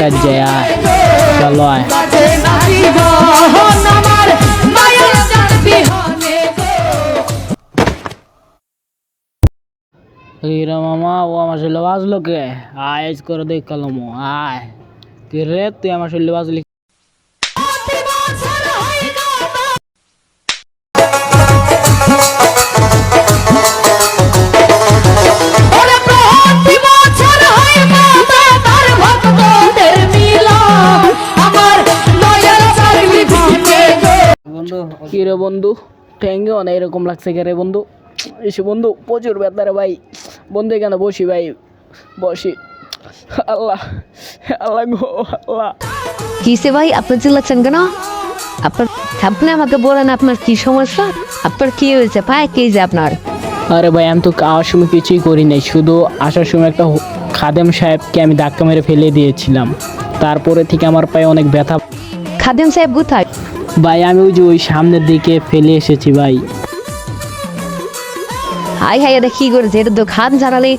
সাজ যায় আয় চলো আয় হিরা মামা ও আমার শরীরে বাজলো কে আয় করে দেখ কালাম আয় তুই রে তুই আমার শরীরে বাজলি কি রে বন্ধু ঠ্যাঙ্গে অনেক এরকম লাগছে কে রে বন্ধু এসে বন্ধু প্রচুর ব্যথা রে ভাই বন্ধু এখানে বসি ভাই বসি আল্লাহ আল্লাহ গো আল্লাহ কিসে ভাই আপনি চিল্লাচ্ছেন কেন আপনি আমাকে বলেন আপনার কি সমস্যা আপনার কি হয়েছে পায়ে কি যে আপনার আরে ভাই আমি তো আসার সময় কিছুই করি নাই শুধু আসার সময় একটা খাদেম সাহেবকে আমি ধাক্কা মেরে ফেলে দিয়েছিলাম তারপরে থেকে আমার পায়ে অনেক ব্যথা খাদেম সাহেব কোথায় ভাই আমি ওই যে ওই সামনের দিকে ফেলে এসেছি ভাই হাই হাই এটা কি করেছে এটা তো খান জানালে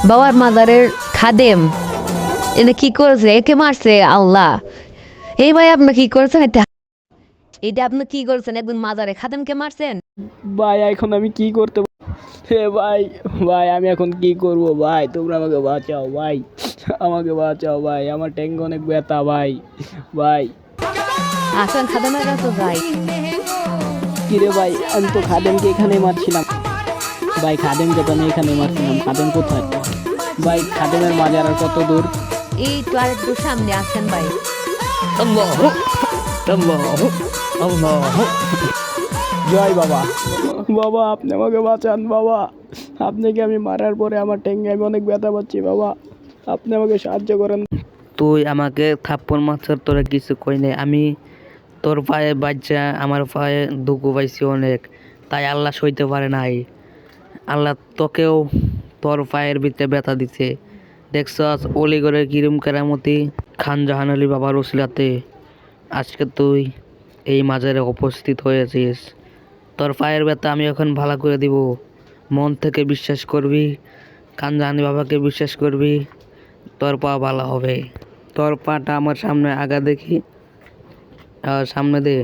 বাবার মাজারের খাদেম এটা কি করেছে একে মারছে আল্লাহ এই ভাই আপনি কি করেছেন এটা আপনি কি করেছেন একদিন মাজারে খাদেমকে মারছেন ভাই এখন আমি কি করতে হে ভাই ভাই আমি এখন কি করব ভাই তোমরা আমাকে বাঁচাও ভাই আমাকে বাঁচাও ভাই আমার ট্যাঙ্ক অনেক ব্যথা ভাই ভাই আসেন খাদেমের কাছে যাই কিরে ভাই আমি তো খাদেমকে এখানেই মারছিলাম ভাই খাদেমকে তো আমি এখানেই মারছিলাম খাদেম কোথায় ভাই খাদেমের মাজার আর কত দূর এই তো আর একটু সামনে আসেন ভাই জয় বাবা বাবা আপনি আমাকে বাঁচান বাবা আপনাকে আমি মারার পরে আমার ট্যাঙ্কে আমি অনেক ব্যথা পাচ্ছি বাবা আপনি আমাকে সাহায্য করেন তুই আমাকে থাপ্পড় মারছর তোরা কিছু কই নাই আমি তোর পায়ে বাচ্চা আমার পায়ে দুঃখ পাইছি অনেক তাই আল্লাহ সইতে পারে নাই আল্লাহ তোকেও তোর পায়ের ভিতরে ব্যথা দিছে দেখছস অলিগড়ের কিরম কেরামতি খান জাহান আলী বাবার ওসিলাতে আজকে তুই এই মাজারে উপস্থিত হয়েছিস তোর পায়ের ব্যথা আমি এখন ভালো করে দিব মন থেকে বিশ্বাস করবি খান জাহান আলী বাবাকে বিশ্বাস করবি তোর পা ভালো হবে তোর পাটা আমার সামনে আগা দেখি আর সামনে দে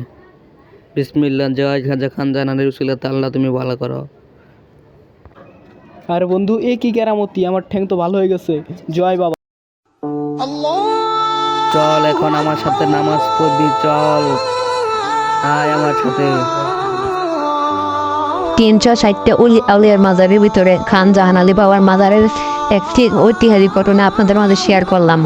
বিসমিল্লাহ জয় খাজা খান জাহানের উসিলাতে আল্লাহ তুমি ভালো করো আরে বন্ধু এ কি কেরামতি আমার ঠ্যাং তো ভালো হয়ে গেছে জয় বাবা চল এখন আমার সাথে নামাজ পড়বি চল আয় আমার সাথে 360টা আউলিয়ার মাজারের ভিতরে খান জাহান আলী বাবার মাজারের একটি ঐতিহাসিক ঘটনা আপনাদের মাঝে শেয়ার করলাম।